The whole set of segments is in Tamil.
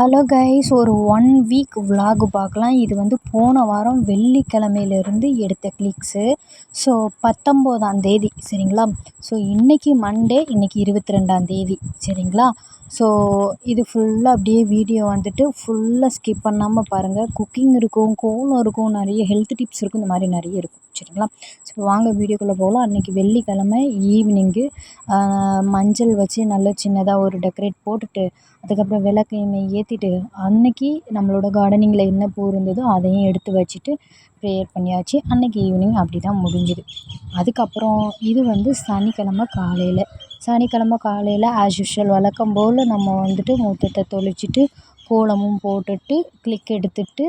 ஹலோ கைஸ், ஒரு 1 வீக் விலாக் பார்க்கலாம். இது வந்து போன வாரம் வெள்ளிக்கிழமையிலேருந்து எடுத்த கிளிக்ஸு. ஸோ 19ஆம் தேதி சரிங்களா. ஸோ இன்றைக்கி மண்டே, இன்றைக்கி 22ஆம் தேதி சரிங்களா. ஸோ இது ஃபுல்லாக அப்படியே வீடியோ வந்துட்டு ஃபுல்லாக ஸ்கிப் பண்ணாமல் பாருங்கள். குக்கிங் இருக்கும், கோலம் இருக்கும், நிறைய ஹெல்த் டிப்ஸ் இருக்கும், இந்த மாதிரி நிறைய இருக்கும் சரிங்களா. ஸோ வாங்க வீடியோக்குள்ளே போகலாம். அன்றைக்கி வெள்ளிக்கிழமை ஈவினிங்கு மஞ்சள் வச்சு நல்லா சின்னதாக ஒரு டெக்கரேட் போட்டுட்டு, அதுக்கப்புறம் விளக்கு எண்ணெய் ஏற்றிட்டு, அன்றைக்கி நம்மளோட கார்டனிங்கில் என்ன பூ இருந்ததோ அதையும் எடுத்து வச்சுட்டு ப்ரேயர் பண்ணியாச்சு. அன்றைக்கி ஈவினிங் அப்படி தான் முடிஞ்சுது. அதுக்கப்புறம் இது வந்து சனிக்கிழமை காலையில் ஆஸ் யூஷுவல் வழக்கம் போல் நம்ம வந்துட்டு முற்றத்தை தொளிச்சிட்டு கோலமும் போட்டுட்டு கிளிக் எடுத்துட்டு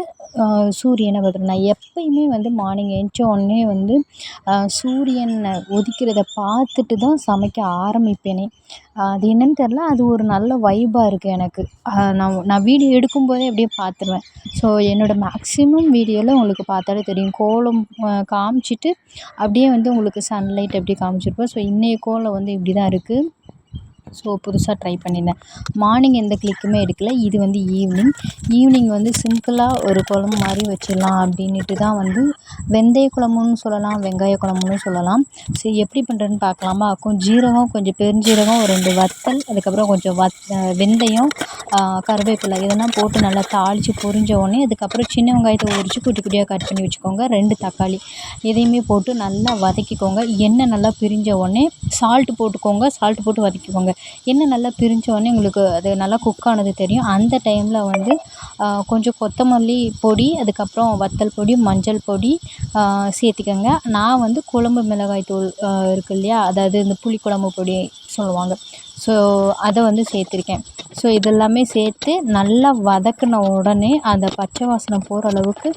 சூரியனை பார்க்கணும். நான் எப்பயுமே வந்து மார்னிங் எழுந்திரிச்ச உடனே வந்து சூரியன் உதிக்கிறத பார்த்துட்டு தான் சமைக்க ஆரம்பிப்பேனே. அது என்னன்னு தெரில, அது ஒரு நல்ல வைபாக இருக்குது எனக்கு. நான் வீடியோ எடுக்கும்போதே அப்படியே பார்த்துருவேன். ஸோ என்னோடய மேக்ஸிமம் வீடியோவில் உங்களுக்கு பார்த்தாலே தெரியும், கோலம் காமிச்சிட்டு அப்படியே வந்து உங்களுக்கு சன்லைட் அப்படியே காமிச்சிருப்பேன். ஸோ இன்றைய கோலம் வந்து இப்படி தான் இருக்குது. ஸோ புதுசாக ட்ரை பண்ணியிருந்தேன். மார்னிங் எந்த கிளிக்குமே எடுக்கல. இது வந்து ஈவினிங் வந்து சிம்பிளாக ஒரு குழம்பு மாதிரி வச்சிடலாம் அப்படின்ட்டு தான் வந்து வெந்தய குழம்புன்னு சொல்லலாம், வெங்காய குழம்புன்னு சொல்லலாம். சரி எப்படி பண்ணுறதுன்னு பார்க்கலாமா. ஜீரகம், கொஞ்சம் பெருஞ்சீரகம், ஒரு 2 வத்தல், அதுக்கப்புறம் கொஞ்சம் வெந்தயம், கருவேப்பிலை இதெல்லாம் போட்டு நல்லா தாளித்து பொரிஞ்ச உடனே அதுக்கப்புறம் சின்ன வெங்காயத்தை உரித்து குட்டி குட்டியாக கட் பண்ணி வச்சுக்கோங்க. 2 தக்காளி இதையுமே போட்டு நல்லா வதக்கிக்கோங்க. எண்ணெய் நல்லா பிரிஞ்ச உடனே சால்ட்டு போட்டுக்கோங்க. சால்ட்டு போட்டு வதக்கிக்கோங்க. எண்ணெய் நல்லா பிரிஞ்ச உடனே உங்களுக்கு அது நல்லா குக் ஆனது தெரியும். அந்த டைமில் வந்து கொஞ்சம் கொத்தமல்லி பொடி, அதுக்கப்புறம் வத்தல் பொடி, மஞ்சள் பொடி சேர்த்திக்கோங்க. நான் வந்து குழம்பு மிளகாய் தூள் இருக்குது இல்லையா, அதாவது இந்த புளிக்குழம்பு பொடி சொல்லுவாங்க. ஸோ அதை வந்து சேர்த்துருக்கேன். ஸோ இதெல்லாமே சேர்த்து நல்லா வதக்கின உடனே அந்த பச்சை வாசனை போகிற அளவுக்கு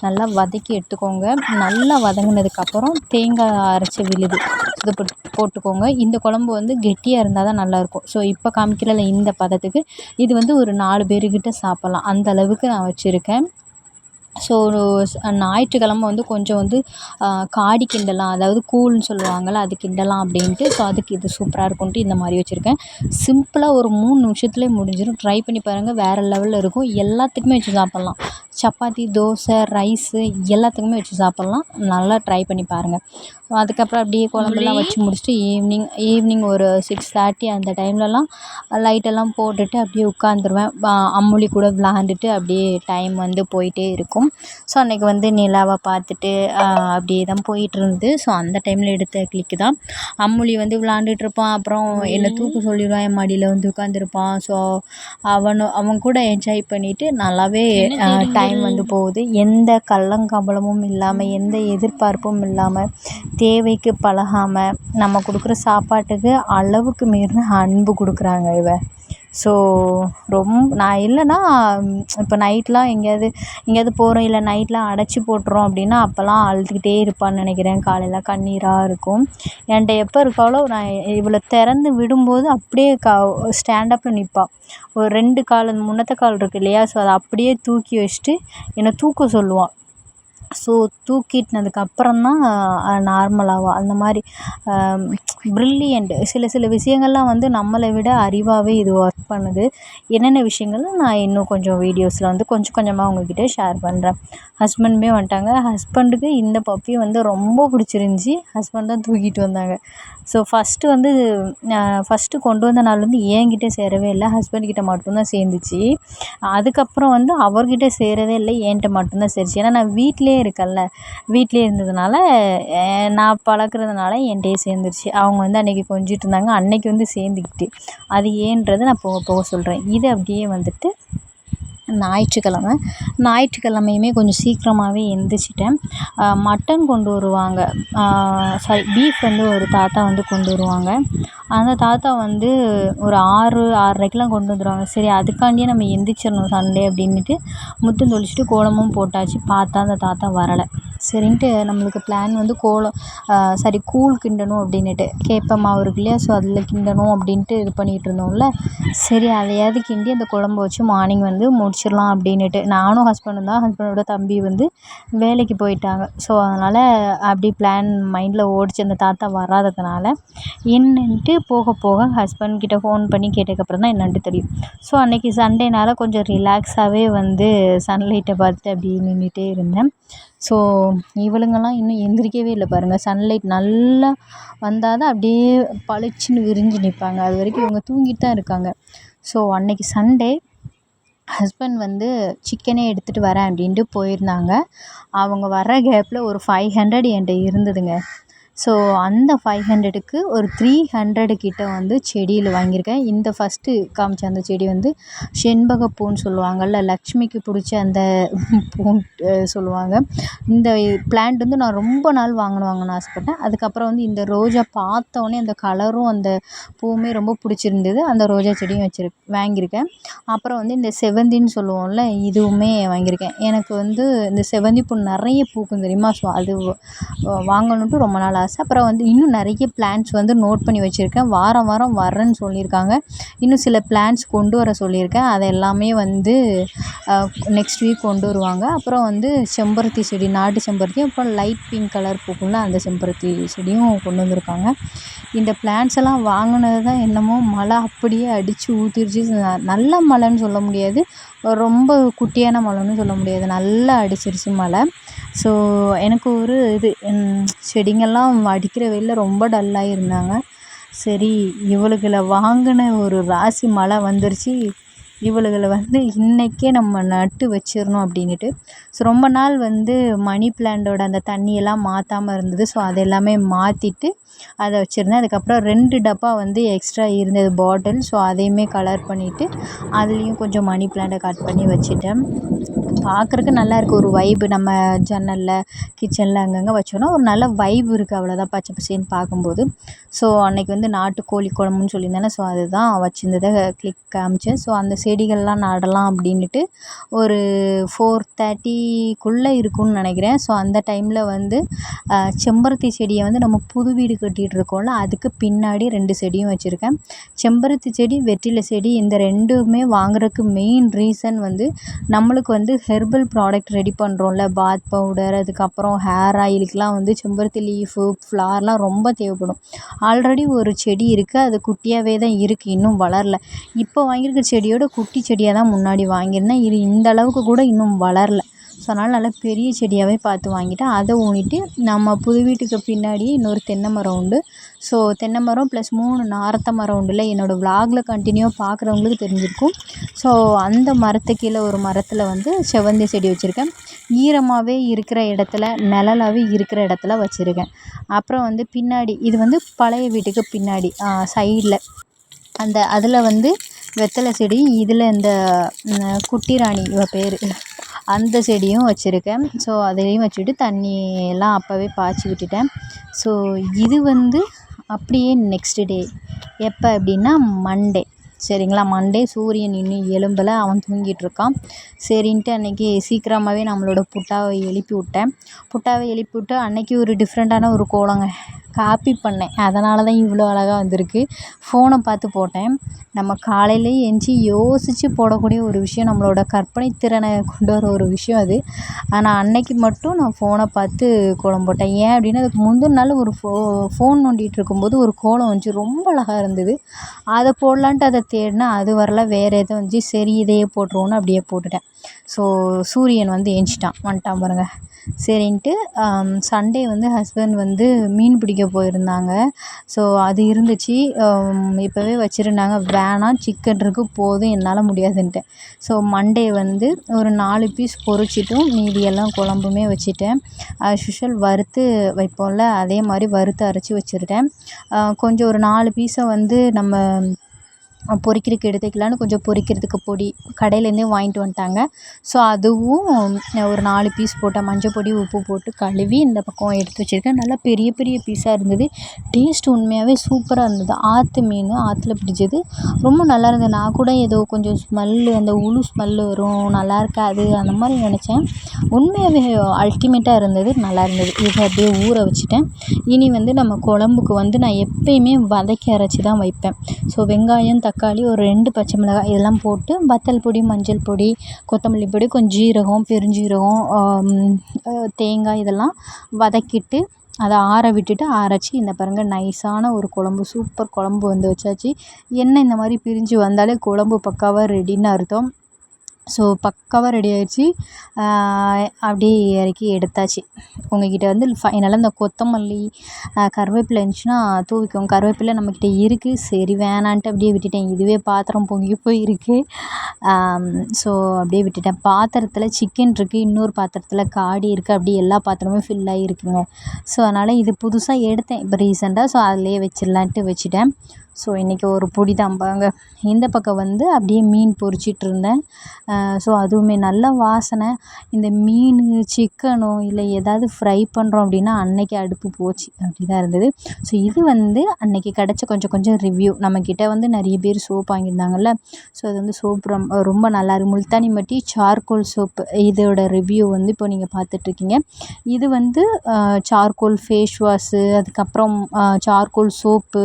நல்லா வதக்கி எடுத்துக்கோங்க. நல்லா வதங்கினதுக்கப்புறம் தேங்காய் அரைச்சி விழுது இது போட்டுக்கோங்க. இந்த குழம்பு வந்து கெட்டியாக இருந்தால் தான் நல்லாயிருக்கும். ஸோ இப்போ காமிக்கிறல இந்த பதத்துக்கு இது வந்து ஒரு 4 பேருக்கிட்ட சாப்பிட்லாம், அந்த அளவுக்கு நான் வச்சுருக்கேன். ஸோ ஞாயிற்றுக்கிழமை வந்து கொஞ்சம் வந்து காடி கிண்டலாம், அதாவது கூழ்னு சொல்லுவாங்கள்ல, அது கிண்டலாம் அப்படின்ட்டு. ஸோ அதுக்கு இது சூப்பராக இருக்கும்ன்ட்டு இந்த மாதிரி வச்சுருக்கேன். சிம்பிளாக ஒரு 3 நிமிஷத்துலேயே முடிஞ்சிடும். ட்ரை பண்ணி பாருங்கள், வேறு லெவலில் இருக்கும். எல்லாத்துக்குமே வச்சு சாப்பிட்லாம். சப்பாத்தி, தோசை, ரைஸு எல்லாத்துக்குமே வச்சு சாப்பிட்லாம். நல்லா ட்ரை பண்ணி பாருங்கள். அதுக்கப்புறம் அப்படியே குழம்புலாம் வச்சு முடிச்சுட்டு ஈவினிங் ஒரு 6:30 அந்த டைம்லலாம் லைட்டெல்லாம் போட்டுட்டு அப்படியே உட்காந்துருவேன். அம்முலி கூட விளாண்டுட்டு அப்படியே டைம் வந்து போயிட்டே இருக்கும். ஸோ அன்றைக்கி வந்து நிலாவை பார்த்துட்டு அப்படியே தான் போயிட்டுருந்தது. ஸோ அந்த டைமில் எடுத்த கிளிக்கு தான். அம்முலி வந்து விளாண்டுட்ருப்பான், அப்புறம் என்னை தூக்க சொல்லிடுவான், என் மடியில் வந்து உட்காந்துருப்பான். ஸோ அவன் கூட என்ஜாய் பண்ணிவிட்டு நல்லாவே டைம் வந்து போகுது. எந்த கள்ளங்கபலமும் இல்லாமல், எந்த எதிர்பார்ப்பும் இல்லாமல், தேவைக்கு பழகாமல், நம்ம கொடுக்குற சாப்பாட்டுக்கு அளவுக்கு மீறின அன்பு கொடுக்குறாங்க இவ. ஸோ நான் இல்லைன்னா இப்போ நைட்லாம் எங்கேயாவது போகிறோம், இல்லை நைட்லாம் அடைச்சி போட்டுறோம் அப்படின்னா அப்போல்லாம் அழுதுகிட்டே இருப்பான்னு நினைக்கிறேன். காலையில் கண்ணீராக இருக்கும். என்கிட்ட எப்போ இருக்காளோ நான் இவளை திறந்து விடும்போது அப்படியே ஸ்டாண்டப்பில் நிற்பாள். ஒரு 2 கால் முன்னத்த கால் இருக்குது இல்லையா, ஸோ அதை அப்படியே தூக்கி வச்சுட்டு என்னை தூக்க சொல்லுவாள். ஸோ தூக்கிட்டினதுக்கப்புறம் தான் நார்மலாவாள். அந்த மாதிரி ப்ரில்லியண்ட். சில விஷயங்கள்லாம் வந்து நம்மளை விட அறிவாகவே இது ஒர்க் பண்ணுது. என்னென்ன விஷயங்கள் நான் இன்னும் கொஞ்சம் வீடியோஸில் வந்து கொஞ்சம் கொஞ்சமாக உங்கள்கிட்ட ஷேர் பண்ணுறேன். ஹஸ்பண்டுமே வந்துட்டாங்க. ஹஸ்பண்டுக்கு இந்த பப்பி வந்து ரொம்ப பிடிச்சிருந்துச்சி. ஹஸ்பண்ட் தான் தூக்கிட்டு வந்தாங்க. ஸோ ஃபஸ்ட்டு கொண்டு வந்த நாள் வந்து என்கிட்ட சேரவே இல்லை, ஹஸ்பண்ட்கிட்ட மட்டும்தான் சேர்ந்துச்சு. அதுக்கப்புறம் வந்து அவர்கிட்ட சேரவே இல்லை, என்கிட்ட மட்டும்தான் சேருச்சு. ஏன்னா நான் வீட்டிலே இருக்கேன்ல, வீட்டிலே இருந்ததுனால நான் பழக்கிறதுனால என்கிட்டயே சேர்ந்துருச்சு. அவங்க வந்து அன்றைக்கி கொஞ்சிட்டு இருந்தாங்க, அன்றைக்கி வந்து சேர்ந்துக்கிட்டு. அது ஏன்றதை நான் போக போக சொல்கிறேன். இது அப்படியே வந்துட்டு ஞாயிற்றுக்கிழமையுமே கொஞ்சம் சீக்கிரமாகவே எந்திரிச்சிட்டேன். மட்டன் கொண்டு வருவாங்க, பீஃப் வந்து ஒரு தாத்தா வந்து கொண்டு வருவாங்க. அந்த தாத்தா வந்து ஒரு 6:30க்கெலாம் கொண்டு வந்துடுவாங்க. சரி அதுக்காண்டியே நம்ம எந்திரிச்சிடணும் சண்டே அப்படின்ட்டு முத்தம் தொளிச்சிட்டு கோலமும் போட்டாச்சு. பார்த்தா அந்த தாத்தா வரலை. சரின்ட்டு நம்மளுக்கு பிளான் வந்து கூழ் கிண்டணும் அப்படின்னுட்டு கேப்பை மாவு இருக்கு இல்லையா, ஸோ அதில் கிண்டணும் அப்படின்ட்டு இது பண்ணிகிட்டு இருந்தோம்ல. சரி அதையாவது கிண்டி அந்த குழம்பு வச்சு மார்னிங் வந்து முடிச்சிடலாம் அப்படின்னுட்டு நானும் ஹஸ்பண்டும் தான். ஹஸ்பண்டோட தம்பி வந்து வேலைக்கு போயிட்டாங்க. ஸோ அதனால் அப்படி பிளான் மைண்டில் ஓடிச்சு. அந்த தாத்தா வராததுனால என்னன்ட்டு போக போக ஹஸ்பண்ட் கிட்ட ஃபோன் பண்ணி கேட்டதுக்கப்புறம் தான் என்னன்ட்டு தெரியும். ஸோ அன்றைக்கி சண்டேனால கொஞ்சம் ரிலாக்ஸாகவே வந்து சன்லைட்டை பார்த்துட்டு அப்படியே நின்றுட்டே இருந்தேன். ஸோ இவளுங்கெல்லாம் இன்னும் எந்திரிக்கவே இல்லை பாருங்கள். சன்லைட் நல்லா வந்தால் தான் அப்படியே பளிச்சுன்னு விரிஞ்சு நிற்பாங்க. அது வரைக்கும் இவங்க தூங்கிட்டு தான் இருக்காங்க. ஸோ அன்றைக்கி சண்டே ஹஸ்பண்ட் வந்து சிக்கனே எடுத்துகிட்டு வரேன் அப்படின்ட்டு போயிருந்தாங்க. அவங்க வர்ற கேப்பில் ஒரு 500 என்கிட்ட இருந்ததுங்க. ஸோ அந்த 500க்கு ஒரு 300 கிட்ட வந்து செடியில் வாங்கியிருக்கேன். இந்த ஃபஸ்ட்டு காமிச்ச அந்த செடி வந்து செண்பகப்பூன்னு சொல்லுவாங்கள்ல, லக்ஷ்மிக்கு பிடிச்ச அந்த பூ சொல்லுவாங்க. இந்த பிளான்ட் வந்து நான் ரொம்ப நாள் வாங்கணும்னு ஆசைப்பட்டேன். அதுக்கப்புறம் வந்து இந்த ரோஜா பார்த்தோன்னே அந்த கலரும் அந்த பூவுமே ரொம்ப பிடிச்சிருந்தது. அந்த ரோஜா செடியும் வாங்கியிருக்கேன். அப்புறம் வந்து இந்த செவந்தின்னு சொல்லுவோம்ல, இதுவுமே வாங்கியிருக்கேன். எனக்கு வந்து இந்த செவந்தி பூ நிறைய பூக்கும் தெரியுமா. ஸோ அது வாங்கணுன்ட்டு ரொம்ப நாள் ஆசை. அப்புறம் வந்து இன்னும் நிறைய பிளான்ட்ஸ் வந்து நோட் பண்ணி வச்சுருக்கேன். வாரம் வாரம் வரேன்னு சொல்லியிருக்காங்க. இன்னும் சில பிளான்ட்ஸ் கொண்டு வர சொல்லியிருக்கேன். அதை எல்லாமே வந்து நெக்ஸ்ட் வீக் கொண்டு வருவாங்க. அப்புறம் வந்து செம்பருத்தி செடி, நாட்டு செம்பருத்தி, அப்புறம் லைட் பிங்க் கலர் பூக்கும்ல அந்த செம்பருத்தி செடியும் கொண்டு வந்திருக்காங்க. இந்த பிளான்ட்ஸ் எல்லாம் வாங்கினது தான் என்னமோ மழை அப்படியே அடித்து ஊற்றிருச்சு. நல்ல மழைன்னு சொல்ல முடியாது, ரொம்ப குட்டியான மழைன்னு சொல்ல முடியாது, நல்லா அடிச்சிருச்சு மழை. ஸோ எனக்கு ஒரு செடிங்கெல்லாம் அடிக்கிற வெயிலில் ரொம்ப டல்லாகி இருந்தாங்க. சரி இவளுகளை வாங்கின ஒரு ராசி மழை வந்துருச்சு. இவளுகளை வந்து இன்றைக்கே நம்ம நட்டு வச்சிடணும் அப்படின்ட்டு. ஸோ ரொம்ப நாள் வந்து மணி பிளான்ட்டோட அந்த தண்ணியெல்லாம் மாற்றாமல் இருந்தது. ஸோ அது எல்லாமே மாற்றிட்டு அதை வச்சுருந்தேன். அதுக்கப்புறம் 2 டப்பா வந்து எக்ஸ்ட்ரா இருந்தது பாட்டில். ஸோ அதையுமே கலர் பண்ணிவிட்டு அதுலேயும் கொஞ்சம் மணி பிளான்ட்டை கட் பண்ணி வச்சுட்டேன். பார்க்குறக்கு நல்லாயிருக்கு ஒரு வைப்பு. நம்ம ஜன்னலில் கிச்சனில் அங்கங்கே வச்சோன்னா ஒரு நல்ல வைப் இருக்குது. அவ்வளோதான், பச்சை பசேன்னு பார்க்கும்போது. ஸோ அன்றைக்கி வந்து நாட்டுக்கோழி குழம்புன்னு சொல்லியிருந்தேனே, ஸோ அதுதான் வச்சுருந்ததை காமிச்சேன். ஸோ அந்த செடிகள்லாம் நடலாம் அப்படின்ட்டு ஒரு 4:30க்குள்ளே இருக்கும்னு நினைக்கிறேன். ஸோ அந்த டைமில் வந்து செம்பருத்தி செடியை வந்து நம்ம புது வீடு கட்டிகிட்டு இருக்கோம்ல, அதுக்கு பின்னாடி 2 செடியும் வச்சுருக்கேன். செம்பருத்தி செடி, வெற்றிலை செடி, இந்த 2மே வாங்குறதுக்கு மெயின் ரீசன் வந்து நம்மளுக்கு வந்து ஹெர்பல் ப்ராடக்ட் ரெடி பண்ணுறோம்ல, பாத் பவுடர், அதுக்கப்புறம் ஹேர் ஆயிலுக்கெலாம் வந்து செம்பருத்தி லீஃபு, ஃப்ளார்லாம் ரொம்ப தேவைப்படும். ஆல்ரெடி ஒரு செடி இருக்குது, அது குட்டியாகவே தான் இருக்குது, இன்னும் வளரல. இப்போ வாங்கியிருக்க செடியோட குட்டி செடியாக தான் முன்னாடி வாங்கியிருந்தேன். இது இந்த அளவுக்கு கூட இன்னும் வளரல. ஸோ அதனால் நல்லா பெரிய செடியாகவே பார்த்து வாங்கிட்டேன். அதை ஊனிட்டு நம்ம புது வீட்டுக்கு பின்னாடியே இன்னொரு தென்னை மரம் உண்டு. ஸோ தென்னை மரம் ப்ளஸ் 3 நார்த்தை மரம் உண்டுல்ல, என்னோடய விலாகில் கண்டினியூவாக பார்க்குறவங்களுக்கு தெரிஞ்சிருக்கும். ஸோ அந்த மரத்துக்கு கீழே ஒரு மரத்தில் வந்து செவந்தி செடி வச்சுருக்கேன். ஈரமாகவே இருக்கிற இடத்துல, நிழலாகவே இருக்கிற இடத்துல வச்சுருக்கேன். அப்புறம் வந்து பின்னாடி, இது வந்து பழைய வீட்டுக்கு பின்னாடி சைடில் அதில் வந்து வெத்தலை செடி, இதில் இந்த குட்டி ராணி இவ பேர், அந்த செடியும் வச்சுருக்கேன். ஸோ அதையும் வச்சுட்டு தண்ணியெல்லாம் அப்போவே பாய்ச்சி விட்டுட்டேன். ஸோ இது வந்து அப்படியே நெக்ஸ்ட் டே எப்போ அப்படின்னா மண்டே, சரிங்களா. மண்டே சூரியன் இன்னும் எழும்பலை, அவன் தூங்கிட்டு இருக்கான். சரின்ட்டு அன்றைக்கி சீக்கிரமாகவே நம்மளோட புட்டாவை எழுப்பி விட்டு அன்றைக்கி ஒரு டிஃப்ரெண்ட்டான ஒரு கோலங்க காப்பி பண்ணேன். அதனால தான் இவ்வளோ அழகாக வந்திருக்கு. ஃபோனை பார்த்து போட்டேன். நம்ம காலையிலே எந்திச்சி யோசித்து போடக்கூடிய ஒரு விஷயம், நம்மளோட கற்பனை திறனை கொண்டு வர ஒரு விஷயம் அது. ஆனால் அன்னைக்கு மட்டும் நான் ஃபோனை பார்த்து கோலம் போட்டேன். ஏன் அப்படின்னா, அதுக்கு முந்தின நாள் ஒரு ஃபோன் நோண்டிகிட்டு இருக்கும்போது ஒரு கோலம் வந்துச்சு, ரொம்ப அழகாக இருந்தது. அதை போடலான்ட்டு அதை தேடினா அது வரல, வேறு எதுவும் வந்துச்சு. சரி இதையே போட்டுருவோன்னு அப்படியே போட்டுட்டேன். ஸோ சூரியன் வந்து வந்துட்டான் பாருங்க. சரின்ட்டு சண்டே வந்து ஹஸ்பண்ட் வந்து மீன் பிடிக்க போயிருந்தாங்க. ஸோ அது இருந்துச்சு, இப்போவே வச்சுருந்தாங்க. வேணாம், சிக்கன் இருக்குது போதும், என்னால் முடியாதுன்ட்டேன். ஸோ மண்டே வந்து ஒரு 4 பீஸ் பொரிச்சிட்டும் மீதியெல்லாம் குழம்புமே வச்சுட்டேன். யூஷுவல் வறுத்து வைப்போம்ல, அதே மாதிரி வறுத்து அரைச்சி வச்சுருட்டேன். கொஞ்சம் ஒரு 4 பீஸை வந்து நம்ம பொரிக்கிறதுக்கு எடுத்து வைக்கலான்னு கொஞ்சம் பொரிக்கிறதுக்கு பொடி கடையிலேருந்தே வாங்கிட்டு வந்துட்டாங்க. ஸோ அதுவும் ஒரு 4 பீஸ் போட்டேன். மஞ்சள் பொடி, உப்பு போட்டு கழுவி இந்த பக்கம் எடுத்து வச்சுருக்கேன். நல்லா பெரிய பெரிய பீஸாக இருந்தது. டேஸ்ட் உண்மையாகவே சூப்பராக இருந்தது. ஆற்று மீன், ஆற்றுல பிடிச்சது. ரொம்ப நல்லா இருந்தது. நான் கூட ஏதோ கொஞ்சம் ஸ்மெல்லு, அந்த உளு ஸ்மெல்லு வரும், நல்லா இருக்காது அந்த மாதிரி நினச்சேன். உண்மையாகவே அல்டிமேட்டாக இருந்தது, நல்லா இருந்தது. இதை அப்படியே ஊற வச்சுட்டேன். இனி வந்து நம்ம குழம்புக்கு வந்து நான் எப்பயுமே வதக்கி அரைச்சி தான் வைப்பேன். ஸோ வெங்காயம், தக்காளி, ஒரு 2 பச்சை மிளகாய் இதெல்லாம் போட்டு வத்தல் பொடி, மஞ்சள் பொடி, கொத்தமல்லி பொடி, கொஞ்சம் ஜீரகம், பெருஞ்சீரகம், தேங்காய் இதெல்லாம் வதக்கிட்டு அதை ஆற விட்டுட்டு அரைச்சி இந்த பாருங்கள் நைஸான ஒரு குழம்பு, சூப்பர் குழம்பு வந்து வச்சாச்சு. எண்ணெய் இந்த மாதிரி பிரிஞ்சு வந்தாலே குழம்பு பக்காவாக ரெடின்னு அர்த்தம். ஸோ பக்காவாக ரெடி ஆகிடுச்சி. அப்படியே இறக்கி எடுத்தாச்சு. உங்கள்கிட்ட வந்து ஃபைனலாக இந்த கொத்தமல்லி, கருவேப்பிலை இருந்துச்சுன்னா தூவிக்கோங்க. கருவேப்பிலை நம்மக்கிட்ட இருக்குது, சரி வேணான்ட்டு அப்படியே விட்டுட்டேன். இதுவே பாத்திரம் பொங்கி போயிருக்கு. ஸோ அப்படியே விட்டுட்டேன். பாத்திரத்தில் சிக்கன் இருக்குது, இன்னொரு பாத்திரத்தில் காடி இருக்குது, அப்படியே எல்லா பாத்திரமும் ஃபில் ஆகிருக்குங்க. ஸோ அதனால் இது புதுசாக எடுத்தேன் இப்போ ரீசெண்டாக. ஸோ அதிலே வச்சிடலான்ட்டு வச்சுட்டேன். ஸோ இன்றைக்கி ஒரு பொடி தான் பாருங்க. இந்த பக்கம் வந்து அப்படியே மீன் பொரிச்சிட்டு இருந்தேன். ஸோ அதுவுமே நல்ல வாசனை. இந்த மீன், சிக்கனோ இல்லை ஏதாவது ஃப்ரை பண்ணுறோம் அப்படின்னா அன்னைக்கு அடுப்பு போச்சு, அப்படி தான் இருந்தது. ஸோ இது வந்து அன்னைக்கு கிடச்ச கொஞ்சம் ரிவ்யூ. நம்மக்கிட்ட வந்து நிறைய பேர் சோப் வாங்கியிருந்தாங்கல்ல. ஸோ அது வந்து சோப் ரொம்ப நல்லா இருக்குது. முல்தானி மட்டி சார்கோல் சோப், இதோட ரிவ்யூ வந்து இப்போ நீங்கள் பார்த்துட்ருக்கீங்க. இது வந்து சார்கோல் ஃபேஸ் வாஷு, அதுக்கப்புறம் சார்கோல் சோப்பு,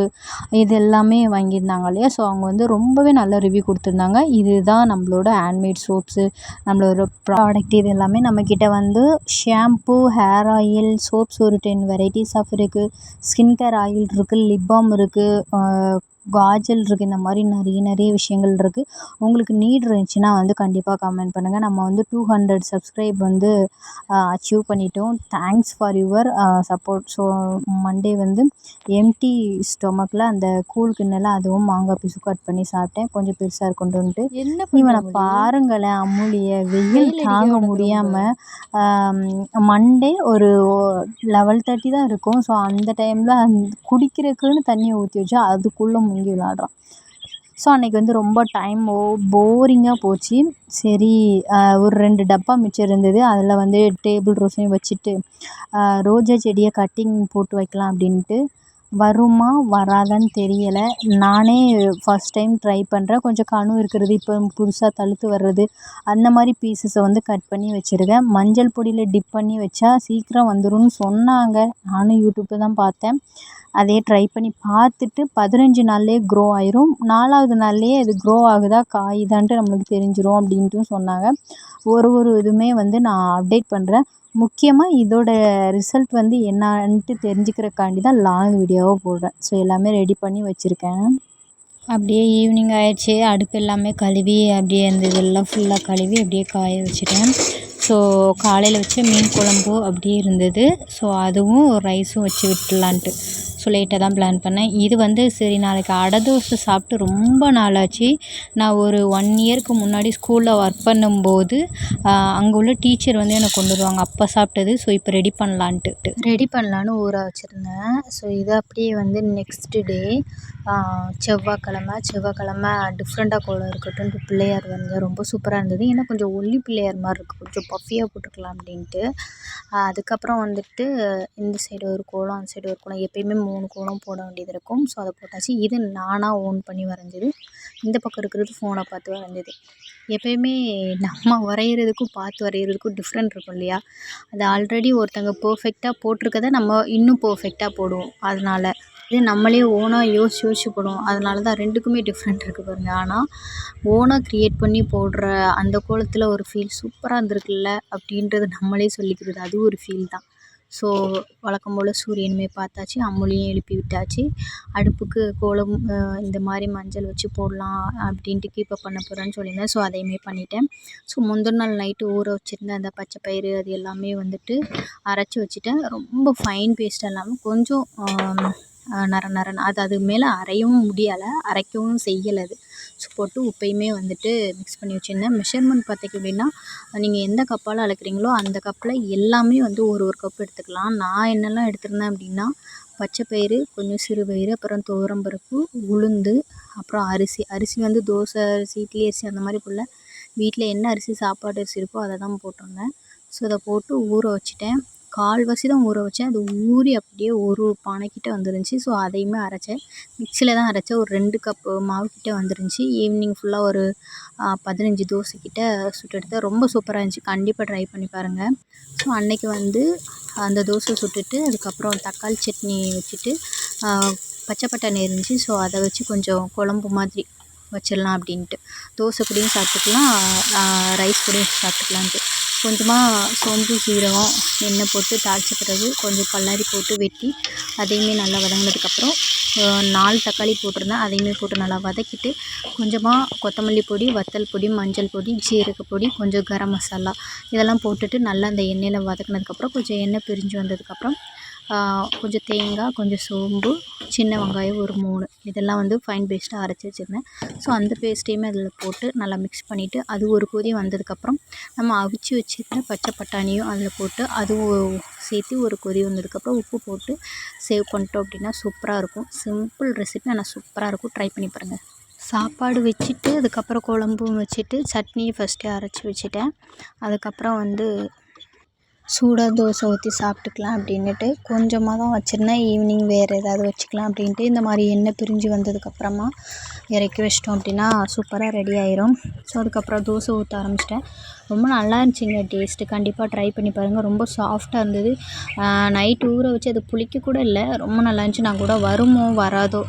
இது எல்லாமே வாங்கியிருந்தாங்க இல்லையா. ஸோ அவங்க வந்து ரொம்பவே நல்ல ரிவ்யூ கொடுத்துருந்தாங்க. இதுதான் நம்மளோட ஹேண்ட்மேட் சோப்ஸு, நம்மளோட ப்ராடக்ட். இது எல்லாமே நம்மக்கிட்ட வந்து ஷாம்பு, ஹேர் ஆயில், சோப்ஸ் ஒரு 10 வெரைட்டிஸ் ஆஃப் இருக்குது. ஸ்கின் கேர் ஆயில் இருக்குது, லிப் பாம் இருக்குது, காஜல் இருக்குது. இந்த மாதிரி நிறைய விஷயங்கள் இருக்குது. உங்களுக்கு நீட் இருந்துச்சுன்னா வந்து கண்டிப்பாக கமெண்ட் பண்ணுங்கள். நம்ம வந்து 200 சப்ஸ்கிரைப் வந்து அச்சீவ் பண்ணிட்டோம். Thanks for your support. So Monday வந்து எம்டி ஸ்டொமக்கில் அந்த கூழ் கிண்ணல அதுவும் மாங்காய் பீஸும் கட் பண்ணி சாப்பிட்டேன். கொஞ்சம் பெருசாக இருக்குன்ட்டு. இவனை பாருங்களேன், அம்முலியை வெயில் தாங்க முடியாமல் மண்டே ஒரு 11:30 தான் இருக்கும். ஸோ அந்த டைமில் குடிக்கிறதுக்குன்னு தண்ணியை ஊற்றி வச்சா அதுக்குள்ளே முங்கி விளாட்றான். ஸோ அன்றைக்கி வந்து ரொம்ப டைம் போரிங்காக போச்சு. சரி, ஒரு 2 டப்பா மிச்சம் இருந்தது. அதில் வந்து டேபிள் ரோஸையும் வச்சுட்டு ரோஜா செடியை கட்டிங் போட்டு வைக்கலாம் அப்படின்ட்டு. வருமா வராதான்னு தெரியலை. நானே ஃபஸ்ட் டைம் ட்ரை பண்ணுறேன். கொஞ்சம் கனு இருக்கிறது, இப்போ புதுசாக தழுத்து வர்றது, அந்த மாதிரி பீசஸை வந்து கட் பண்ணி வச்சுருக்கேன். மஞ்சள் பொடியில் டிப் பண்ணி வச்சா சீக்கிரம் வந்துடும்னு சொன்னாங்க. நானும் யூடியூப்பில் தான் பார்த்தேன். அதே ட்ரை பண்ணி பார்த்துட்டு 15 நாள்லேயே க்ரோ ஆயிரும். 4வது நாள்லேயே அது க்ரோ ஆகுதா காயுதான்ட்டு நம்மளுக்கு தெரிஞ்சிடும் அப்படின்ட்டும் சொன்னாங்க. ஒரு இதுவுமே வந்து நான் அப்டேட் பண்ணுறேன். முக்கியமாக இதோட ரிசல்ட் வந்து என்னான்ட்டு தெரிஞ்சுக்கிறக்காண்டி தான் லாங் வீடியோவாக போடுறேன். ஸோ எல்லாமே ரெடி பண்ணி வச்சுருக்கேன். அப்படியே ஈவினிங் ஆயிடுச்சு. அடுப்பு எல்லாமே கழுவி அப்படியே அந்த இதெல்லாம் ஃபுல்லாக கழுவி அப்படியே காய வச்சுட்டேன். ஸோ காலையில் வச்ச மீன் குழம்பு அப்படியே இருந்தது. ஸோ அதுவும் ரைஸும் வச்சு விட்டுலான்ட்டு ஸோ லேட்டாக தான் பிளான் பண்ணேன். இது வந்து சரி நாளைக்கு அடை தோசை சாப்பிட்டு ரொம்ப நாளாச்சு. நான் ஒரு 1 இயருக்கு முன்னாடி ஸ்கூலில் ஒர்க் பண்ணும்போது அங்கே உள்ள டீச்சர் வந்து எனக்கு கொண்டு வருவாங்க. அப்போ சாப்பிட்டது. ஸோ இப்போ ரெடி பண்ணலான்னு ஊற வச்சுருந்தேன். ஸோ இது அப்படியே வந்து நெக்ஸ்ட்டு டே செவ்வாய்க்கிழமை டிஃப்ரெண்ட்டாக கோலம் இருக்கட்டும்ன்ட்டு பிள்ளையார் வரைஞ்சேன். ரொம்ப சூப்பராக இருந்தது. ஏன்னா கொஞ்சம் ஒல்லி பிள்ளையார் மாதிரி இருக்குது, கொஞ்சம் பஃபியாக போட்டுக்கலாம் அப்படின்ட்டு. அதுக்கப்புறம் வந்துட்டு இந்த சைடு ஒரு கோலம், அந்த சைடு ஒரு கோலம், எப்பயுமே 3 கோலம் போட வேண்டியது இருக்கும். ஸோ அதை போட்டாச்சு. இது நானாக ஓன் பண்ணி வரைஞ்சது. இந்த பக்கம் இருக்கிறது ஃபோனை பார்த்து வரைஞ்சது. எப்பயுமே நம்ம வரைகிறதுக்கும் பார்த்து வரைகிறதுக்கும் டிஃப்ரெண்ட் இருக்கும் இல்லையா. அது ஆல்ரெடி ஒருத்தங்க பர்ஃபெக்டாக போட்டிருக்கதை நம்ம இன்னும் பர்ஃபெக்டாக போடுவோம். அதனால இதே நம்மளே ஓனாக யோசிச்சு போடுவோம். அதனால தான் 2க்குமே டிஃப்ரெண்ட் இருக்குது பாருங்கள். ஆனால் ஓனாக க்ரியேட் பண்ணி போடுற அந்த கோலத்தில் ஒரு ஃபீல் சூப்பராக இருந்திருக்குல்ல அப்படின்றது நம்மளே சொல்லிக்கிறது, அது ஒரு ஃபீல் தான். ஸோ வழக்கம் போல் சூரியனுமே பார்த்தாச்சு, அம்முலியும் எழுப்பி விட்டாச்சு. அடுப்புக்கு கோலம் இந்த மாதிரி மஞ்சள் வச்சு போடலாம் அப்படின்ட்டு கீப்பப் பண்ண போகிறேன்னு சொல்லியிருந்தேன். ஸோ அதையுமே பண்ணிட்டேன். ஸோ முந்தின நாள் நைட்டு ஊற வச்சுருந்தேன் அந்த பச்சை பயிறு அது எல்லாமே வந்துட்டு அரைச்சி வச்சுட்டேன். ரொம்ப ஃபைன் பேஸ்ட்டாக இல்லாமல் கொஞ்சம் நரன்னு அது மேலே அரையவும் முடியலை, அரைக்கவும் செய்யலை. அது ஸோ போட்டு உப்பையுமே வந்துட்டு மிக்ஸ் பண்ணி வச்சுருந்தேன். மெஷர்மெண்ட் பார்த்திங்க அப்படின்னா நீங்கள் எந்த கப்பால் அளக்குறீங்களோ அந்த கப்பில் எல்லாமே வந்து ஒரு கப் எடுத்துக்கலாம். நான் என்னெல்லாம் எடுத்திருந்தேன் அப்படின்னா பச்சை பயிறு, கொஞ்சம் சிறுபயிறு, அப்புறம் துவரம்பருப்பு, உளுந்து, அப்புறம் அரிசி வந்து தோசை அரிசி, இட்லி அரிசி அந்த மாதிரி போடல. வீட்டில் என்ன அரிசி சாப்பாடு அரிசி இருக்கோ அதை தான் போட்டிருந்தேன். ஸோ அதை போட்டு ஊற வச்சுட்டேன். கால்வாசி தான் ஊற வச்சேன். அது ஊறி அப்படியே ஒரு பானைக்கிட்ட வந்துருந்துச்சு. ஸோ அதையுமே அரைச்சேன். மிக்சியில் தான் அரைச்சேன். ஒரு 2 கப்பு மாவு கிட்ட வந்துருந்துச்சு. ஈவினிங் ஃபுல்லாக ஒரு 15 தோசைக்கிட்ட சுட்டெடுத்தேன். ரொம்ப சூப்பராக இருந்துச்சு. கண்டிப்பாக ட்ரை பண்ணி பாருங்கள். ஸோ அன்றைக்கி வந்து அந்த தோசை சுட்டுட்டு அதுக்கப்புறம் தக்காளி சட்னி வச்சுட்டு பச்சை பட்டாணி இருந்துச்சு. ஸோ அதை வச்சு கொஞ்சம் குழம்பு மாதிரி வச்சிடலாம் அப்படின்ட்டு. தோசை கூடயும் சாப்பிட்டுக்கலாம், ரைஸ் கூடயும் சாப்பிட்டுக்கலான்ட்டு கொஞ்சமாக சோம்பு, சீரகம், எண்ணெய் போட்டு தாளித்த பிறகு கொஞ்சம் பல்லாரி போட்டு வெட்டி அதையுமே நல்லா வதங்கினதுக்கப்புறம் 4 தக்காளி போட்டிருந்தேன். அதையுமே போட்டு நல்லா வதக்கிட்டு கொஞ்சமாக கொத்தமல்லி பொடி, வத்தல் பொடி, மஞ்சள் பொடி, ஜீரக பொடி, கொஞ்சம் கரம் மசாலா இதெல்லாம் போட்டுட்டு நல்லா அந்த எண்ணெயில் வதக்கினதுக்கப்புறம் கொஞ்சம் எண்ணெய் பிரிஞ்சு வந்ததுக்கப்புறம் கொஞ்சம் தேங்காய், கொஞ்சம் சோம்பு, சின்ன வெங்காயம் ஒரு 3 இதெல்லாம் வந்து ஃபைன் பேஸ்ட்டாக அரைச்சி வச்சுருந்தேன். ஸோ அந்த பேஸ்ட்டையுமே அதில் போட்டு நல்லா மிக்ஸ் பண்ணிவிட்டு அது ஒரு கொதி வந்ததுக்கப்புறம் நம்ம அவிச்சு வச்சுருக்க பச்சை பட்டாணியும் அதில் போட்டு அதுவும் சேர்த்து ஒரு கொதி வந்ததுக்கப்புறம் உப்பு போட்டு சேவ் பண்ணிட்டோம் அப்படின்னா சூப்பராக இருக்கும். சிம்பிள் ரெசிபி ஆனால் சூப்பராக இருக்கும். ட்ரை பண்ணி பாருங்கள். சாப்பாடு வச்சுட்டு அதுக்கப்புறம் குழம்பும் வச்சுட்டு சட்னியை ஃபஸ்ட்டே அரைச்சி வச்சுட்டேன். அதுக்கப்புறம் வந்து சூடாக தோசை ஊற்றி சாப்பிட்டுக்கலாம் அப்படின்னுட்டு கொஞ்சமாக தான் வச்சுருந்தேன். ஈவினிங் வேறு ஏதாவது வச்சுக்கலாம் அப்படின்ட்டு இந்த மாதிரி எண்ணெய் பிரிஞ்சு வந்ததுக்கப்புறமா இறக்கி வச்சிட்டோம் அப்படின்னா சூப்பராக ரெடி ஆயிரும். ஸோ அதுக்கப்புறம் தோசை ஊற்ற ஆரம்பிச்சிட்டேன். ரொம்ப நல்லா இருந்துச்சுங்க டேஸ்ட்டு. கண்டிப்பாக ட்ரை பண்ணி பாருங்கள். ரொம்ப சாஃப்டாக இருந்தது. நைட்டு ஊற வச்சு அது புளிக்க கூட இல்லை. ரொம்ப நல்லா இருந்துச்சு. நான் கூட வருமோ வராதோ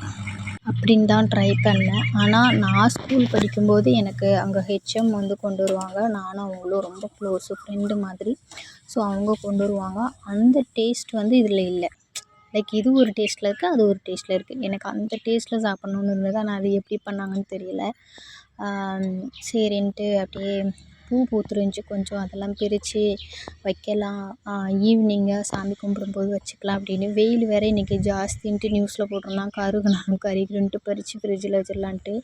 அப்படின்னு தான் ட்ரை பண்ணேன். ஆனால் நான் ஸ்கூல் படிக்கும்போது எனக்கு அங்கே ஹெச்எம் வந்து கொண்டு வருவாங்க. நானும் அவங்களும் ரொம்ப க்ளோஸு, ஃப்ரெண்டு மாதிரி. ஸோ அவங்க கொண்டு வருவாங்க. அந்த டேஸ்ட் வந்து இதில் இல்லை. லைக் இது ஒரு டேஸ்ட்டில் இருக்குது, அது ஒரு டேஸ்ட்டில் இருக்குது. எனக்கு அந்த டேஸ்ட்டில் சாப்பிட்ணுன்னு இருந்தது. ஆனால் அது எப்படி பண்ணாங்கன்னு தெரியல. சரின்ட்டு அப்படியே பூ பூத்துருந்துச்சி கொஞ்சம், அதெல்லாம் பிரித்து வைக்கலாம். ஈவினிங்காக சாமி கும்பிடும்போது வச்சுக்கலாம் அப்படின்னு. வெயில் வேறு இன்றைக்கி ஜாஸ்தின்ட்டு நியூஸில் போட்டிருந்தான். கருகுனாலும் கருகிருன்ட்டு பறித்து ஃப்ரிட்ஜில் வச்சிடலான்ட்டு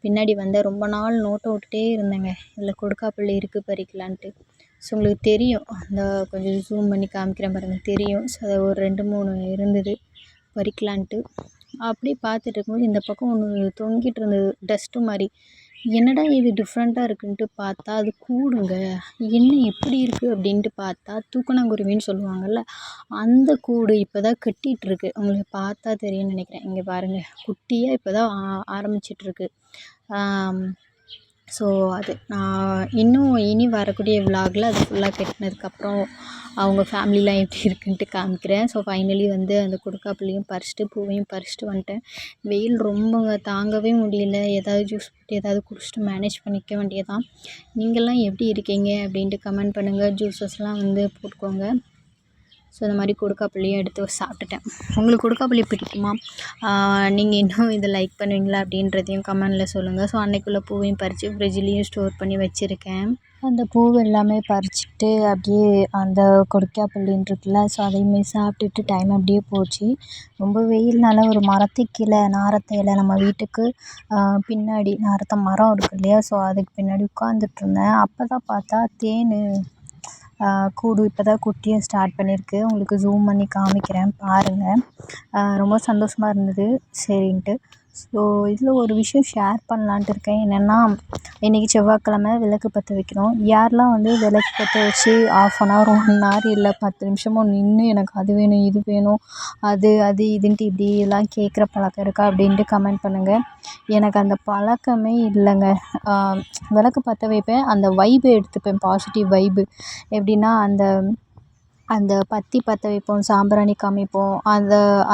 பின்னாடி வந்தேன். ரொம்ப நாள் நோட்டை விட்டுட்டே இருந்தேங்க, இதில் கொடுக்காப்புளி இருக்குது பறிக்கலான்ட்டு. ஸோ உங்களுக்கு தெரியும், அந்த கொஞ்சம் ஜூம் பண்ணி காமிக்கிறேன் பாருங்கள், தெரியும். ஸோ அது ஒரு 2, 3 இருந்தது பறிக்கலான்ட்டு. அப்படியே பார்த்துட்டு இருக்கும்போது இந்த பக்கம் ஒன்று தொங்கிட்டு இருந்தது டஸ்ட்டு மாதிரி. என்னடா இது டிஃப்ரெண்ட்டாக இருக்குன்ட்டு பார்த்தா அது கூடுங்க. என்ன இப்படி இருக்குது அப்படின்ட்டு பார்த்தா தூக்கணாங்குருவின்னு சொல்லுவாங்கள்ல, அந்த கூடு இப்போ தான் கட்டிகிட்ருக்கு. உங்களுக்கு பார்த்தா தெரியும்னு நினைக்கிறேன். இங்கே பாருங்கள், குட்டியாக இப்போ தான் ஆரம்பிச்சிட்ருக்கு. ஸோ அது நான் இன்னும் இனி வரக்கூடிய விலாகில் அது ஃபுல்லாக கட்டினதுக்கப்புறம் அவங்க ஃபேமிலிலாம் எப்படி இருக்குன்ட்டு காமிக்கிறேன். ஸோ ஃபைனலி வந்து அந்த கொடுக்காப்புளியும் பறிச்சிட்டு பூவையும் பறிச்சிட்டு வந்துட்டேன். வெயில் ரொம்பங்க, தாங்கவே முடியல. ஏதாவது ஜூஸ் போட்டு ஏதாவது குடிச்சிட்டு மேனேஜ் பண்ணிக்க வேண்டியதான். நீங்கள்லாம் எப்படி இருக்கீங்க அப்படின்ட்டு கமெண்ட் பண்ணுங்கள். ஜூஸஸ்லாம் வந்து போட்டுக்கோங்க. ஸோ இந்த மாதிரி கொடுக்காப்புளியும் எடுத்து சாப்பிட்டுட்டேன். உங்களுக்கு கொடுக்காப்புளி பிடிக்குமா? நீங்கள் இன்னும் இதை லைக் பண்ணுவீங்களா அப்படின்றதையும் கமெண்டில் சொல்லுங்கள். ஸோ அன்னைக்குள்ள பூவையும் பறித்து ஃப்ரிட்ஜ்லேயும் ஸ்டோர் பண்ணி வச்சுருக்கேன். அந்த பூ எல்லாமே பறிச்சுட்டு அப்படியே அந்த கொடுக்காப்புளின்னு இருக்குல்ல, ஸோ அதையுமே சாப்பிட்டுட்டு டைம் அப்படியே போச்சு. ரொம்ப வெயில்னால ஒரு மரத்துக்கு கீழே நாரத்தையில் நம்ம வீட்டுக்கு பின்னாடி நாரத்தை மரம் இருக்குது இல்லையா, ஸோ அதுக்கு பின்னாடி உட்காந்துட்ருந்தேன். அப்போ தான் பார்த்தா தேன் கூடு இப்போ தான் குட்டியாக ஸ்டார்ட் பண்ணியிருக்கு. உங்களுக்கு ஜூம் பண்ணி காமிக்கிறேன் பாருங்கள். ரொம்ப சந்தோஷமாக இருந்தது சரின்ட்டு. ஸோ இதில் ஒரு விஷயம் ஷேர் பண்ணலான்ட்டு இருக்கேன். என்னென்னா, இன்றைக்கி செவ்வாய்க்கிழமை விளக்கு பற்ற வைக்கணும். யாரெல்லாம் வந்து விளக்கு பற்ற வச்சு 1/2 hour 1 hour இல்லை 10 நிமிஷமோ நின்று எனக்கு அது வேணும் இது வேணும் அது இதுன்ட்டு இப்படிலாம் கேட்குற பழக்கம் இருக்கா அப்படின்ட்டு கமெண்ட் பண்ணுங்கள். எனக்கு அந்த பழக்கமே இல்லைங்க. விளக்கு பற்ற வைப்பேன், அந்த வைபை எடுத்துப்பேன், பாசிட்டிவ் வைபு. எப்படின்னா அந்த பற்றி பற்ற வைப்போம், சாம்பிராணி காமிப்போம்,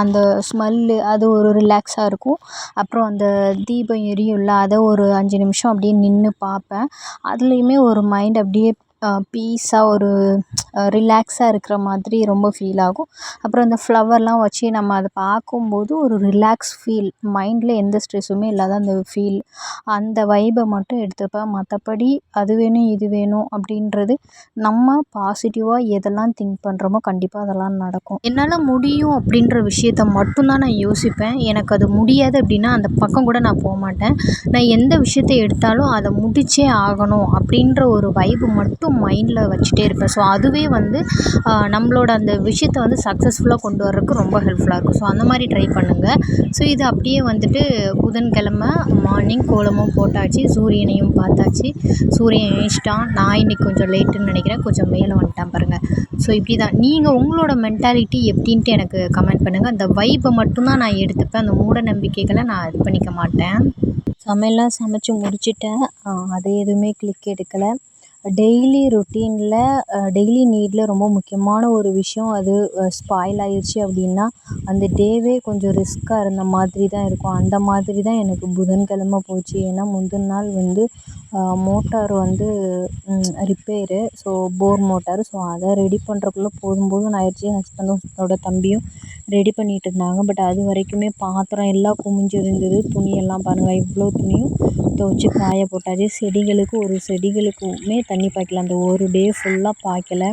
அந்த ஸ்மெல்லு அது ஒரு ரிலாக்ஸாக இருக்கும். அப்புறம் அந்த தீபம் எரியும்ல, அதை ஒரு 5 நிமிஷம் அப்படியே நின்று பார்ப்பேன். அதுலேயுமே ஒரு மைண்ட் அப்படியே பீஸாக ஒரு ரிலாக்ஸாக இருக்கிற மாதிரி ரொம்ப ஃபீல் ஆகும். அப்புறம் இந்த ஃப்ளவர்லாம் வச்சு நம்ம அதை பார்க்கும்போது ஒரு ரிலாக்ஸ் ஃபீல், மைண்டில் எந்த ஸ்ட்ரெஸ்ஸுமே இல்லாத அந்த ஃபீல், அந்த வைபை மட்டும் எடுத்துப்பேன். மற்றபடி அது வேணும் இது வேணும் அப்படின்றது, நம்ம பாசிட்டிவாக எதெல்லாம் திங்க் பண்ணுறோமோ கண்டிப்பாக அதெல்லாம் நடக்கும். என்னால் முடியும் அப்படின்ற விஷயத்த மட்டும்தான் நான் யோசிப்பேன். எனக்கு அது முடியாது அப்படின்னா அந்த பக்கம் கூட நான் போக மாட்டேன். நான் எந்த விஷயத்தை எடுத்தாலும் அதை முடித்தே ஆகணும் அப்படின்ற ஒரு வைபு மட்டும் மைண்டில் வச்சுட்டே இருப்பேன். ஸோ அதுவே அப்படியே வந்து நம்மளோட அந்த விஷயத்தை வந்து சக்ஸஸ்ஃபுல்லாக கொண்டு வர்றதுக்கு ரொம்ப ஹெல்ப்ஃபுல்லாக இருக்கும். ஸோ அந்த மாதிரி ட்ரை பண்ணுங்கள். ஸோ இது அப்படியே வந்துட்டு புதன்கிழமை மார்னிங் கோலமும் போட்டாச்சு, சூரியனையும் பார்த்தாச்சு. சூரியன் எழுந்திரிச்சிட்டான். நான் இன்றைக்கி கொஞ்சம் லேட்டுன்னு நினைக்கிறேன், கொஞ்சம் மேலே வந்துட்டான் பாருங்கள். ஸோ இப்படி தான் நீங்கள் உங்களோட மென்டாலிட்டி எப்படின்ட்டு எனக்கு கமெண்ட் பண்ணுங்கள். அந்த வைப்பை மட்டும்தான் நான் எடுத்துப்பேன், அந்த மூட நம்பிக்கைகளை நான் இது பண்ணிக்க மாட்டேன். சமையல்லாம் சமைச்சு முடிச்சிட்டேன். அது எதுவுமே கிளிக் எடுக்கலை. டெய்லி ரொட்டீனில் டெய்லி நீடில் ரொம்ப முக்கியமான ஒரு விஷயம் அது ஸ்பாயில் ஆயிடுச்சு அப்படின்னா அந்த டேவே கொஞ்சம் ரிஸ்க்காக இருந்த மாதிரி தான் இருக்கும். அந்த மாதிரி தான் எனக்கு புதன்கிழமை போச்சு. ஏன்னா முந்தின நாள் வந்து மோட்டார் வந்து ரிப்பேரு. ஸோ போர் மோட்டார். ஸோ அதை ரெடி பண்ணுறக்குள்ள போதும் போதும்னு ஆயிடுச்சு. ஹஸ்பண்டும் ஹஸ்பண்டோட தம்பியும் ரெடி பண்ணிகிட்டு இருந்தாங்க. பட் அது வரைக்குமே பாத்திரம் எல்லாம் குமிஞ்சு இருந்தது. துணியெல்லாம் பாருங்கள், இவ்வளோ துணியும் துவைச்சி காய போட்டாச்சு. ஒரு செடிகளுக்குமே தண்ணி பாய்க்கல. அந்த ஒரு டே ஃபுல்லாக பாய்க்கலை.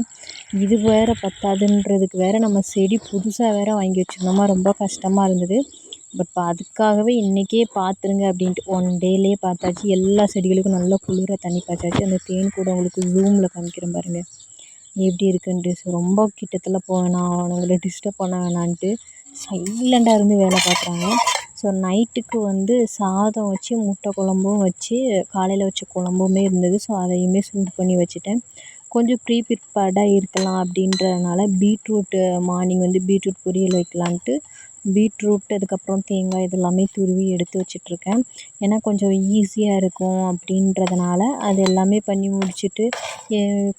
இது வேறு பத்தாதுன்றதுக்கு வேறு நம்ம செடி புதுசாக வேறு வாங்கி வச்சுருந்தோமா, ரொம்ப கஷ்டமாக இருந்தது. பட் அதுக்காகவே இன்றைக்கே பார்த்துருங்க அப்படின்ட்டு 1 டேலேயே பார்த்தாச்சு. எல்லா செடிகளுக்கும் நல்லா குளிர தண்ணி பாய்ச்சாச்சு. அந்த தேன் கூட உங்களுக்கு ஜூமில் காமிக்கிறேன் பாருங்கள் எப்படி இருக்குன்ட்டு. ஸோ ரொம்ப கிட்டத்தில் வேணாம், அவனுங்களை டிஸ்டர்ப் பண்ண வேணான்ட்டு சைலண்டாக இருந்து வேலை பார்க்குறாங்க. ஸோ நைட்டுக்கு வந்து சாதம் வச்சு முட்டை குழம்பும் வச்சு காலையில் வச்ச குழம்புமே இருந்தது. ஸோ அதையுமே சூடு பண்ணி வச்சுட்டேன். கொஞ்சம் ப்ரிப்பேர்டாக இருக்கலாம் அப்படின்றதுனால பீட்ரூட்டு மார்னிங் வந்து பீட்ரூட் பொரியல் வைக்கலான்ட்டு பீட்ரூட் அதுக்கப்புறம் தேங்காய் இதெல்லாமே துருவி எடுத்து வச்சிட்ருக்கேன். ஏன்னா கொஞ்சம் ஈஸியாக இருக்கும் அப்படின்றதுனால அது எல்லாமே பண்ணி முடிச்சுட்டு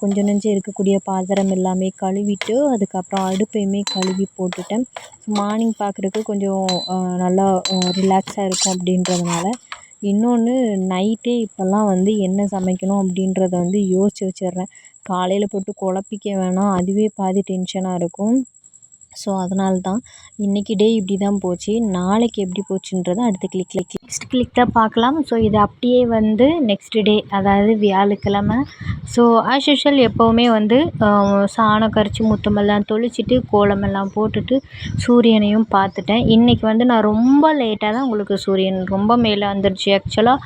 கொஞ்சம் நெஞ்சம் இருக்கக்கூடிய பாத்திரம் எல்லாமே கழுவிட்டு அதுக்கப்புறம் அடுப்பையுமே கழுவி போட்டுட்டேன். மார்னிங் பார்க்குறதுக்கு கொஞ்சம் நல்லா ரிலாக்ஸாக இருக்கும் அப்படின்றதுனால. இன்னொன்று நைட்டே இப்போல்லாம் வந்து என்ன சமைக்கணும் அப்படின்றத வந்து யோசித்து வச்சிடுறேன். காலையில் போட்டு குழப்பிக்க வேணாம், அதுவே பாதி டென்ஷனாக இருக்கும். ஸோ அதனால தான் இன்றைக்கி டே இப்படி தான் போச்சு. நாளைக்கு எப்படி போச்சுன்றதை அடுத்த நெக்ஸ்ட் கிளிக்கில் பார்க்கலாம். ஸோ இது அப்படியே வந்து நெக்ஸ்ட் டே, அதாவது வியாழக்கிழமை. ஸோ ஆஸ் யூஷுவல் எப்போவுமே வந்து சாணம் கரைச்சி முத்தமெல்லாம் தொளிச்சிட்டு கோலமெல்லாம் போட்டுட்டு சூரியனையும் பார்த்துட்டேன். இன்றைக்கி வந்து நான் ரொம்ப லேட்டாக தான் உங்களுக்கு சூரியன் ரொம்ப மேலே வந்துருச்சு. ஆக்சுவலாக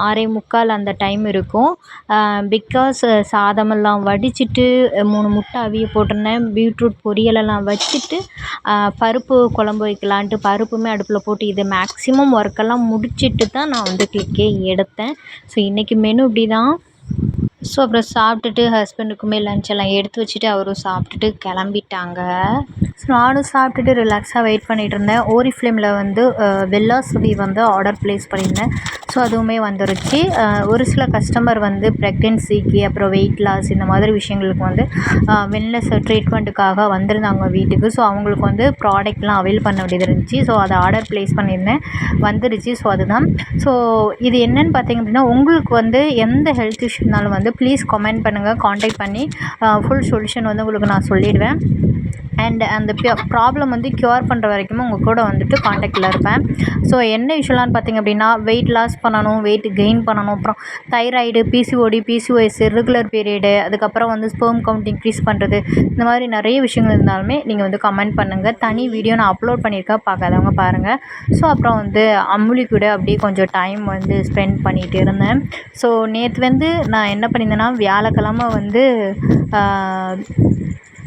6:45 அந்த டைம் இருக்கும். பிகாஸ் சாதமெல்லாம் வடிச்சிட்டு 3 முட்டை அவிய போட்டிருந்தேன். பீட்ரூட் பொரியலெல்லாம் வச்சுட்டு பருப்பு குழம்பு வைக்கலான்ட்டு பருப்புமே அடுப்பில் போட்டு இது மேக்ஸிமம் ஒர்க்கெல்லாம் முடிச்சிட்டு தான் நான் வந்து கிளிக்கே எடுத்தேன். ஸோ இன்றைக்கி மெனு இப்படி தான். ஸோ அப்புறம் சாப்பிட்டுட்டு ஹஸ்பண்டுக்குமே லன்ச் எல்லாம் எடுத்து வச்சுட்டு அவரும் சாப்பிட்டுட்டு கிளம்பிட்டாங்க. ஸோ நானும் சாப்பிட்டுட்டு ரிலாக்ஸாக வெயிட் பண்ணிகிட்டு இருந்தேன். ஓரிஃப்ளேமில் வந்து வெள்ளாசவி வந்து ஆர்டர் ப்ளேஸ் பண்ணியிருந்தேன். ஸோ அதுவுமே வந்துருச்சு. ஒரு சில கஸ்டமர் வந்து ப்ரெக்னென்சிக்கு அப்புறம் வெயிட் லாஸ் இந்த மாதிரி விஷயங்களுக்கு வந்து வெல்னஸ் ட்ரீட்மெண்ட்டுக்காக வந்திருந்தாங்க வீட்டுக்கு. ஸோ அவங்களுக்கு வந்து ப்ராடக்ட்லாம் அவைல் பண்ண வேண்டியது இருந்துச்சு. ஸோ அதை ஆர்டர் ப்ளேஸ் பண்ணியிருந்தேன், வந்துருச்சு. ஸோ அதுதான். ஸோ இது என்னென்னு பார்த்திங்க அப்படின்னா, உங்களுக்கு வந்து எந்த ஹெல்த் இஷ்யூனாலும் வந்து ப்ளீஸ் கமெண்ட் பண்ணுங்கள். காண்டாக்ட் பண்ணி ஃபுல் சொல்யூஷன் வந்து உங்களுக்கு நான் சொல்லிடுவேன். அண்ட் அந்த ப்ராப்ளம் வந்து க்யூர் பண்ணுற வரைக்கும் உங்கள் கூட வந்துட்டு காண்டாக்டில் இருப்பேன். ஸோ என்ன இஷ்யூலான்னு பார்த்திங்க அப்படின்னா, வெயிட் லாஸ் பண்ணணும், வெயிட் கெயின் பண்ணணும், அப்புறம் thyroid, PCOD, PCOS, regular period, அதுக்கப்புறம் வந்து ஸ்பெர்ம் கவுண்ட் இன்க்ரீஸ் பண்ணுறது, இந்த மாதிரி நிறைய விஷயங்கள் இருந்தாலுமே நீங்கள் வந்து கமெண்ட் பண்ணுங்கள். தனி வீடியோ நான் அப்லோட் பண்ணியிருக்கேன், பார்க்காதவங்க பாருங்கள். ஸோ அப்புறம் வந்து அம்முலி கூட அப்படியே கொஞ்சம் டைம் வந்து ஸ்பெண்ட் பண்ணிகிட்டு இருந்தேன். ஸோ நேற்று வந்து நான் என்ன பண்ணியிருந்தேன்னா, வியாழக்கிழமை வந்து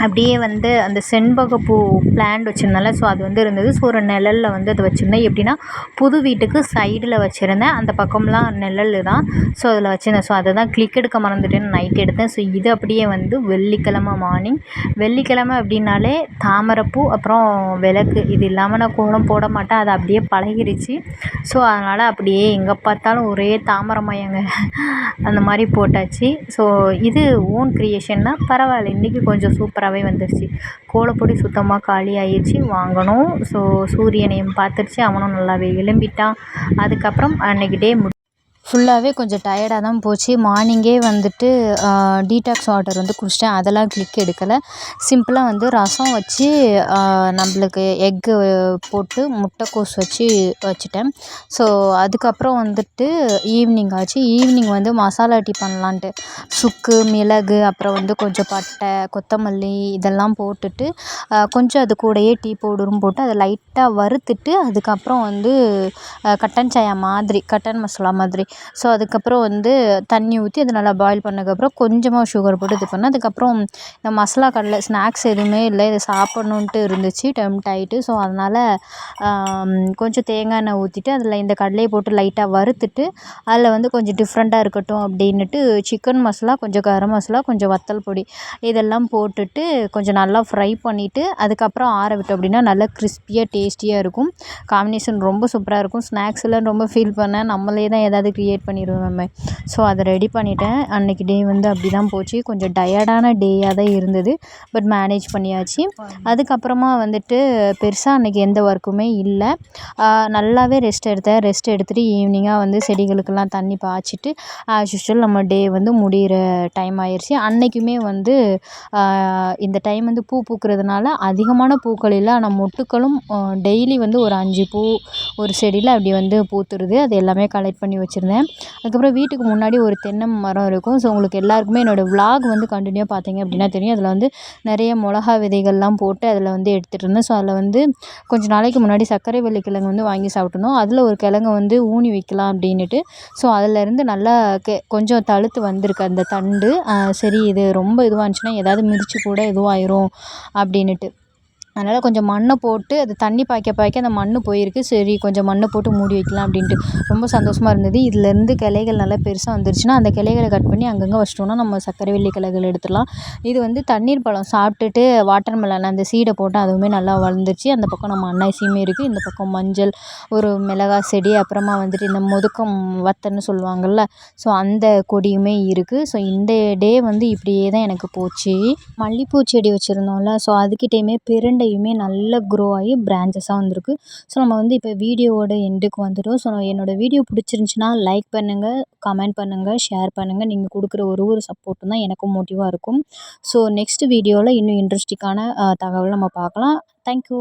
அப்படியே வந்து அந்த செண்பகப்பூ பிளான்ட் வச்சுருந்தேன்ல, ஸோ அது வந்து இருந்தது. ஸோ ஒரு நிழலில் வந்து அது வச்சுருந்தேன். எப்படின்னா புது வீட்டுக்கு சைடில் வச்சுருந்தேன், அந்த பக்கம்லாம் நிழல் தான். ஸோ அதில் வச்சுருந்தேன். ஸோ அதை தான் கிளிக் எடுக்க மறந்துட்டேன்னு நைட் எடுத்தேன். ஸோ இது அப்படியே வந்து வெள்ளிக்கிழமை மார்னிங். வெள்ளிக்கிழமை அப்படின்னாலே தாமரைப்பூ அப்புறம் விளக்கு, இது இல்லாமல் நான் கோலம் போட மாட்டேன், அது அப்படியே பழகிருச்சு. ஸோ அதனால் அப்படியே எங்கே பார்த்தாலும் ஒரே தாமரைமயங்க அந்த மாதிரி போட்டாச்சு. ஸோ இது ஓன் க்ரியேஷன் தான், பரவாயில்ல. இன்றைக்கி கொஞ்சம் சூப்பராகவே வந்துருச்சு. கோலப்பொடி சுத்தமாக காலி ஆயிடுச்சு, வாங்கணும். ஸோ சூரியனையும் பார்த்துருச்சு, அவனும் நல்லாவே எழும்பிட்டான். அதுக்கப்புறம் அன்றைக்கி டே ஃபுல்லாகவே கொஞ்சம் டயர்டாக தான் போச்சு. மார்னிங்கே வந்துட்டு டீடாக்ஸ் வாட்டர் வந்து குடிச்சிட்டேன். அதெல்லாம் கிளிக் எடுக்கலை. சிம்பிளாக வந்து ரசம் வச்சு நம்மளுக்கு எக்கு போட்டு முட்டைக்கோஸ் வச்சு வச்சுட்டேன். ஸோ அதுக்கப்புறம் வந்துட்டு ஈவினிங் ஆச்சு. ஈவினிங் வந்து மசாலா டீ பண்ணலான்ட்டு சுக்கு, மிளகு, அப்புறம் வந்து கொஞ்சம் பட்டை, கொத்தமல்லி இதெல்லாம் போட்டுட்டு கொஞ்சம் அது கூடயே டீ பவுடரும் போட்டு அதை லைட்டாக வறுத்துட்டு அதுக்கப்புறம் வந்து கட்டன் சாயா மாதிரி, கட்டன் மசாலா மாதிரி ஸோ அதுக்கப்புறம் வந்து தண்ணி ஊற்றி அதை நல்லா பாயில் பண்ணதுக்கப்புறம் கொஞ்சமாக சுகர் போட்டு இது பண்ணேன். அதுக்கப்புறம் இந்த மசாலா கடலை ஸ்நாக்ஸ் எதுவுமே இல்லை, இதை சாப்பிட்ணுன்ட்டு இருந்துச்சு, டெம்ப்ட் ஆகிட்டு. ஸோ அதனால் கொஞ்சம் தேங்காய் எண்ணெய் ஊற்றிட்டு அதில் இந்த கடலையை போட்டு லைட்டாக வறுத்துட்டு அதில் வந்து கொஞ்சம் டிஃப்ரெண்ட்டாக இருக்கட்டும் அப்படின்னுட்டு சிக்கன் மசாலா, கொஞ்சம் கரம் மசாலா, கொஞ்சம் வத்தல் பொடி இதெல்லாம் போட்டுட்டு கொஞ்சம் நல்லா ஃப்ரை பண்ணிவிட்டு அதுக்கப்புறம் ஆற விட்டோம் அப்படின்னா நல்லா கிறிஸ்பியாக டேஸ்டியாக இருக்கும். காம்பினேஷன் ரொம்ப சூப்பராக இருக்கும். ஸ்நாக்ஸ்லாம் ரொம்ப ஃபீல் பண்ணேன், நம்மளே தான் ஏதாவது க்ரியேட் பண்ணிடுவோம் நம்ம. ஸோ அதை ரெடி பண்ணிட்டேன். அன்றைக்கி டே வந்து அப்படி தான் போச்சு. கொஞ்சம் டயர்டான டேயாக தான் இருந்தது, பட் மேனேஜ் பண்ணியாச்சு. அதுக்கப்புறமா வந்துட்டு பெருசாக அன்றைக்கி எந்த ஒர்க்குமே இல்லை. நல்லாவே ரெஸ்ட் எடுத்தேன். ரெஸ்ட் எடுத்துகிட்டு ஈவினிங்காக வந்து செடிகளுக்கெல்லாம் தண்ணி பாய்ச்சிட்டு ஆஸ் யூஷுவல் நம்ம டே வந்து முடிகிற டைம் ஆயிடுச்சு. அன்றைக்குமே வந்து இந்த டைம் வந்து பூ பூக்கிறதுனால அதிகமான பூக்கள் இல்லை, ஆனால் மொட்டுக்களும் டெய்லி வந்து ஒரு 5 பூ ஒரு செடியில் அப்படி வந்து பூத்துருது. அது எல்லாமே கலெக்ட் பண்ணி வச்சுருந்தேன். அதுக்கப்புறம் வீட்டுக்கு முன்னாடி ஒரு தென்னை மரம் இருக்கும். ஸோ உங்களுக்கு எல்லாருக்குமே என்னோடய விலாக் வந்து கண்டினியூவாக பார்த்தீங்க அப்படின்னா தெரியும். அதில் வந்து நிறைய மிளகா விதைகள்லாம் போட்டு அதில் வந்து எடுத்துகிட்டு இருந்தேன். ஸோ அதில் வந்து கொஞ்சம் நாளைக்கு முன்னாடி சர்க்கரை வள்ளி கிழங்கு வந்து வாங்கி சாப்பிட்ருந்தோம். அதில் ஒரு கிழங்கு வந்து ஊனி வைக்கலாம் அப்படின்னுட்டு. ஸோ அதிலேருந்து நல்லா கொஞ்சம் தழுத்து வந்திருக்கு அந்த தண்டு. சரி இது ரொம்ப இதுவாக இருந்துச்சுன்னா ஏதாவது மிதிச்சு கூட இதுவாயிரும் அப்படின்னுட்டு. அதனால் கொஞ்சம் மண்ணை போட்டு அது தண்ணி பாய்க்க பாய்க்க அந்த மண் போயிருக்கு. சரி கொஞ்சம் மண்ணை போட்டு மூடி வைக்கலாம் அப்படின்ட்டு ரொம்ப சந்தோஷமாக இருந்தது. இதுலேருந்து கிளைகள் நல்லா பெருசாக வந்துருச்சுன்னா அந்த கிளைகளை கட் பண்ணி அங்கங்கே வச்சிட்டோம்னா நம்ம சர்க்கரை வள்ளி கிளைகள் எடுத்துடலாம். இது வந்து தண்ணீர் பழம் சாப்பிட்டுட்டு வாட்டர் மெலன் அந்த சீடை போட்டு அதுவுமே நல்லா வளர்ந்துருச்சு. அந்த பக்கம் நம்ம அன்னாசியுமே இருக்குது, இந்த பக்கம் மஞ்சள், ஒரு மிளகாய் செடி, அப்புறமா வந்துட்டு இந்த முதுக்கம் வத்தன்னு சொல்லுவாங்கள்ல, ஸோ அந்த கொடியுமே இருக்குது. ஸோ இந்த டே வந்து இப்படியே தான் எனக்கு போச்சு. மல்லிகைப்பூ செடி வச்சுருந்தோம்ல, ஸோ அதுக்கிட்டேயுமே பிரண்டையுமே நல்லா க்ரோ ஆகி பிரான்ச்சஸாக வந்திருக்கு. ஸோ நம்ம வந்து இப்போ வீடியோவோட எண்டுக்கு வந்துட்டோம். ஸோ என்னோடய வீடியோ பிடிச்சிருந்துச்சின்னா லைக் பண்ணுங்கள், கமெண்ட் பண்ணுங்கள், ஷேர் பண்ணுங்கள். நீங்கள் கொடுக்குற ஒரு சப்போர்ட்டும் தான் எனக்கும் மோட்டிவாக இருக்கும். ஸோ நெக்ஸ்ட் வீடியோவில் இன்னும் இன்ட்ரெஸ்டிங்கான தகவல் நம்ம பார்க்கலாம். தேங்க்யூ.